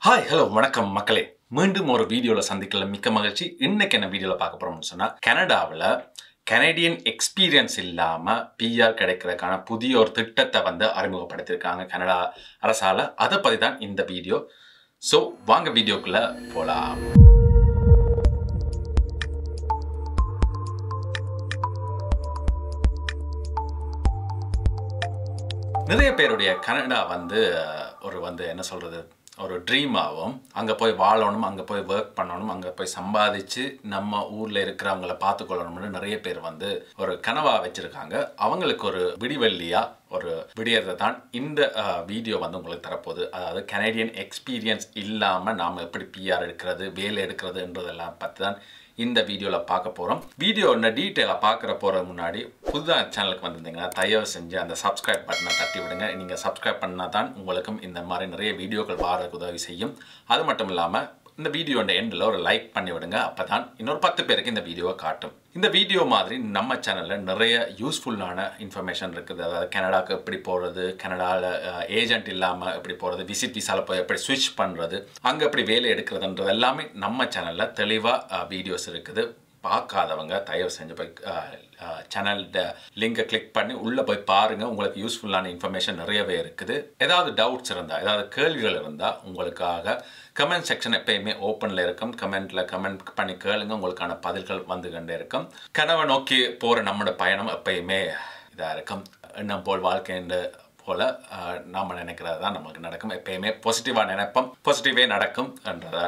Hi hello வணக்கம் மக்களே, மீண்டும் ஒரு வீடியோவில் சந்திக்கல மிக்க மகிழ்ச்சி. இன்னைக்கு என்ன வீடியோவில் பார்க்க போகிறோம்னு சொன்னால், கனடாவில் கனடியன் எக்ஸ்பீரியன்ஸ் இல்லாமல் பிஆர் கிடைக்கிறதுக்கான புதிய ஒரு திட்டத்தை அறிமுகப்படுத்தியிருக்காங்க கனடா அரசால். அதை பற்றி தான் இந்த வீடியோ. ஸோ வாங்க வீடியோக்குள்ளே போகலாம். நிறைய பேருடைய கனடா ஒரு என்ன சொல்கிறது, ஒரு ட்ரீமாகவும் அங்கே போய் வாழணும், அங்கே போய் ஒர்க் பண்ணணும், அங்கே போய் சம்பாதிச்சு நம்ம ஊரில் இருக்கிறவங்கள பார்த்துக்கொள்ளணும்னு நிறைய பேர் ஒரு கனவாக வச்சுருக்காங்க. அவங்களுக்கு ஒரு விடிவெள்ளியாக ஒரு விடியறதை தான் இந்த வீடியோ உங்களுக்கு தரப்போகுது. அதாவது கனடியன் எக்ஸ்பீரியன்ஸ் இல்லாமல் நாம் எப்படி பிஆர் எடுக்கிறது, வேலை எடுக்கிறதுன்றதெல்லாம் பற்றி தான் இந்த வீடியோவில் பார்க்க போகிறோம். வீடியோ டீட்டெயிலாக பார்க்குற போகிற முன்னாடி புதுதாக சேனலுக்கு வந்திருந்தீங்கன்னா தயவு செஞ்சு அந்த சப்ஸ்கிரைப் பட்டனை தட்டி விடுங்க. நீங்கள் சப்ஸ்கிரைப் பண்ணால் தான் உங்களுக்கும் இந்த மாதிரி நிறைய வீடியோக்கள் வாரதுக்கு உதவி செய்யும். அது மட்டும் இல்லாமல் இந்த வீடியோட எண்டில் ஒரு லைக் பண்ணி விடுங்க. அப்போ தான் இன்னொரு 10 பேருக்கு இந்த வீடியோவை காட்டும். இந்த வீடியோ மாதிரி நம்ம சேனலில் நிறைய யூஸ்ஃபுல்லான இன்ஃபர்மேஷன் இருக்குது. அதாவது கனடாவுக்கு எப்படி போகிறது, கனடாவில் ஏஜென்ட் இல்லாமல் எப்படி போகிறது, விசிட் விசாவில் போய் எப்படி ஸ்விட்ச் பண்ணுறது, அங்கே எப்படி வேலை எடுக்கிறதுன்றது எல்லாமே நம்ம சேனலில் தெளிவாக வீடியோஸ் இருக்குது. பார்க்காதவங்க தயவு செஞ்சு போய் சேனல் லிங்கை கிளிக் பண்ணி உள்ளே போய் பாருங்கள். உங்களுக்கு யூஸ்ஃபுல்லான இன்ஃபர்மேஷன் நிறையவே இருக்குது. ஏதாவது டவுட்ஸ் இருந்தால், ஏதாவது கேள்விகள் இருந்தால் உங்களுக்காக கமெண்ட் செக்ஷன் எப்பயுமே ஓப்பனில் இருக்கும். கமெண்ட் பண்ணி கேளுங்க, உங்களுக்கான பதில்கள் கொண்டே இருக்கும். கனவை நோக்கி போகிற நம்மளோட பயணம் எப்பயுமே இதாக இருக்கும். எண்ணம் போல் வாழ்க்கைன்ற போல் நாம் நினைக்கிறது தான் நமக்கு நடக்கும். எப்பயுமே பாசிட்டிவாக நினைப்போம், பாசிட்டிவே நடக்கும் என்றதை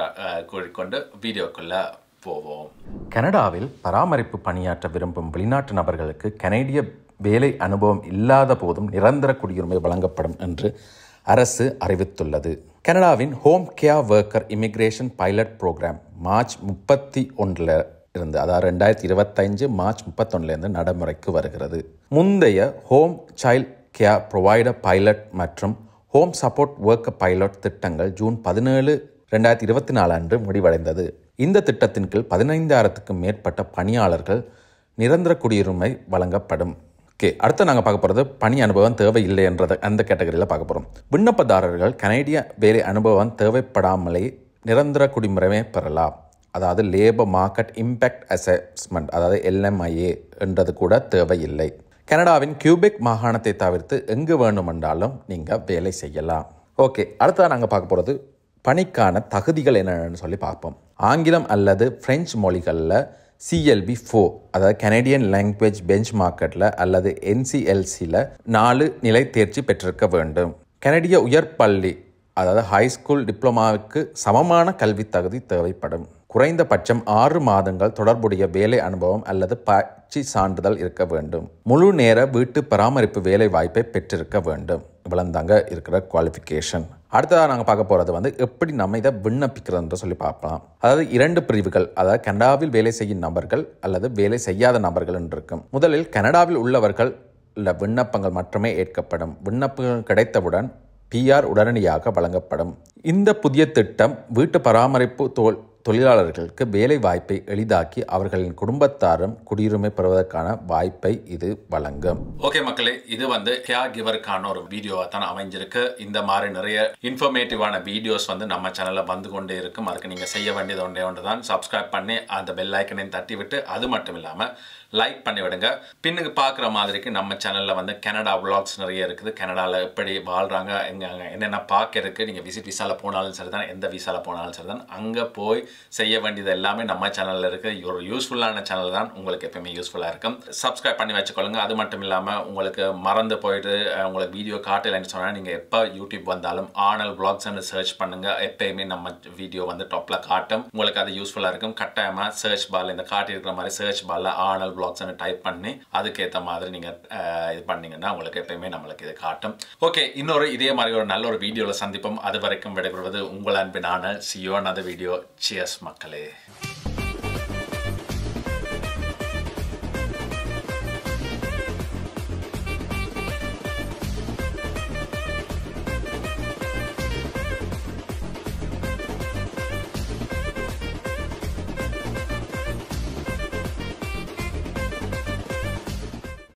கூறிக்கொண்டு வீடியோக்குள்ளே போவோம். கனடாவில் பராமரிப்பு பணியாற்ற விரும்பும் வெளிநாட்டு நபர்களுக்கு கனேடிய வேலை அனுபவம் இல்லாத போதும் நிரந்தர குடியுரிமை வழங்கப்படும் என்று அரசு அறிவித்துள்ளது. கனடாவின் home care worker immigration pilot program March 31 இருந்து, அதாவது 2025 மார்ச் 31 நடைமுறைக்கு வருகிறது. முந்தைய home child care provider pilot மற்றும் ஹோம் சப்போர்ட் ஒர்க்கர் பைலட் திட்டங்கள் ஜூன் 17, 2024 அன்று முடிவடைந்தது. இந்த திட்டத்தின் கீழ் 15,000க்கும் மேற்பட்ட பணியாளர்கள் நிரந்தர குடியுரிமை வழங்கப்படும். அடுத்து நாங்கள் பார்க்க போகிறது பணி அனுபவம் தேவையில்லை என்றதை அந்த கேட்டகரியில் பார்க்க போகிறோம். விண்ணப்பதாரர்கள் கனேடிய வேலை அனுபவம் தேவைப்படாமலே நிரந்தர குடியுரிமை பெறலாம். அதாவது லேபர் மார்க்கெட் இம்பேக்ட் அசஸ்மெண்ட், அதாவது LMIA என்றது கூட தேவையில்லை. கனடாவின் கியூபெக் மாகாணத்தை தவிர்த்து எங்கு வேண்டுமென்றாலும் நீங்கள் வேலை செய்யலாம். அடுத்ததாக நாங்கள் பார்க்க போகிறது பணிக்கான தகுதிகள் என்னென்னு சொல்லி பார்ப்போம். ஆங்கிலம் அல்லது பிரெஞ்சு மொழிகளில் CLB-4, அதாவது கனேடியன் லாங்குவேஜ் பெஞ்ச் மார்க்கெட்டில் அல்லது NCLCயில் 4 நிலை தேர்ச்சி பெற்றிருக்க வேண்டும். கனடிய உயர்பள்ளி, அதாவது ஹைஸ்கூல் டிப்ளமாவுக்கு சமமான கல்வி தகுதி தேவைப்படும். குறைந்தபட்சம் 6 மாதங்கள் தொடர்புடைய வேலை அனுபவம் அல்லது பயிற்சி சான்றிதழ் இருக்க வேண்டும். முழு நேர வீட்டு பராமரிப்பு வேலை வாய்ப்பை பெற்றிருக்க வேண்டும். இவ்வளந்தாங்க இருக்கிற குவாலிஃபிகேஷன். அடுத்ததாக நாங்கள் பார்க்க போகிறது எப்படி நம்ம இதை விண்ணப்பிக்கிறதுன்ற சொல்லி பார்க்கலாம். அதாவது 2 பிரிவுகள், அதாவது கனடாவில் வேலை செய்யும் நபர்கள் அல்லது வேலை செய்யாத நபர்கள் என்று இருக்கும். முதலில் கனடாவில் உள்ளவர்கள் விண்ணப்பங்கள் மட்டுமே ஏற்கப்படும். விண்ணப்பங்கள் கிடைத்தவுடன் PR உடனடியாக வழங்கப்படும். இந்த புதிய திட்டம் வீட்டு பராமரிப்பு தொழிலாளர்களுக்கு வேலை வாய்ப்பை எளிதாக்கி அவர்களின் குடும்பத்தாரும் குடியுரிமை பெறுவதற்கான வாய்ப்பை இது வழங்கும். ஓகே மக்களே, இது கேர் கிவருக்கான ஒரு வீடியோவாக தான் அமைஞ்சிருக்கு. இந்த மாதிரி நிறைய இன்ஃபர்மேட்டிவான வீடியோஸ் நம்ம சேனலில் கொண்டே இருக்கும். அதுக்கு நீங்கள் செய்ய வேண்டியது ஒன்று தான், சப்ஸ்கிரைப் பண்ணி அந்த பெல் ஐக்கனையும் தட்டி விட்டு, அது மட்டும் இல்லாமல் லைக் பண்ணி விடுங்க. பின்னுக்கு பார்க்குற மாதிரிக்கு நம்ம சேனலில் கனடா விளாக்ஸ் நிறைய இருக்குது. கனடாவில் எப்படி வாழ்கிறாங்க, என்னென்ன பார்க்க இருக்குது. நீங்கள் விசிட் விசாவில் போனாலும் சரி தான், எந்த விசாவில் போனாலும் சரி தான், அங்கே போய் செய்ய வேண்டியது எல்லாமே நம்ம சேனலில் இருக்குது. ஒரு யூஸ்ஃபுல்லான சேனல் தான், உங்களுக்கு எப்பயுமே யூஸ்ஃபுல்லாக இருக்கும். சப்ஸ்கிரைப் பண்ணி வச்சுக்கொள்ளுங்க. அது மட்டும் இல்லாமல் உங்களுக்கு மறந்து போயிட்டு உங்களுக்கு வீடியோ காட்டலைன்னு சொன்னால், நீங்கள் எப்போ யூடியூப் வந்தாலும் ஆனல் விளாக்ஸ்ன்னு சர்ச் பண்ணுங்கள். எப்பயுமே நம்ம வீடியோ டாப்பில் காட்டும். உங்களுக்கு அது யூஸ்ஃபுல்லாக இருக்கும். கட்டாயமாக சர்ச் பால், இந்த காட்டியிருக்கிற மாதிரி சர்ச் பாலில் ஆனல் விளாக்ஸ்ன்னு டைப் பண்ணி அதுக்கேற்ற மாதிரி நீங்கள் இது பண்ணீங்கன்னா உங்களுக்கு எப்பயுமே நம்மளுக்கு இது காட்டும். ஓகே, இன்னொரு இதே மாதிரி ஒரு நல்ல ஒரு வீடியோவில் சந்திப்போம். அது வரைக்கும் விடைபெறுவது உங்கள் அன்பினான சியோ. அந்த வீடியோ சியர்ஸ் மக்களே.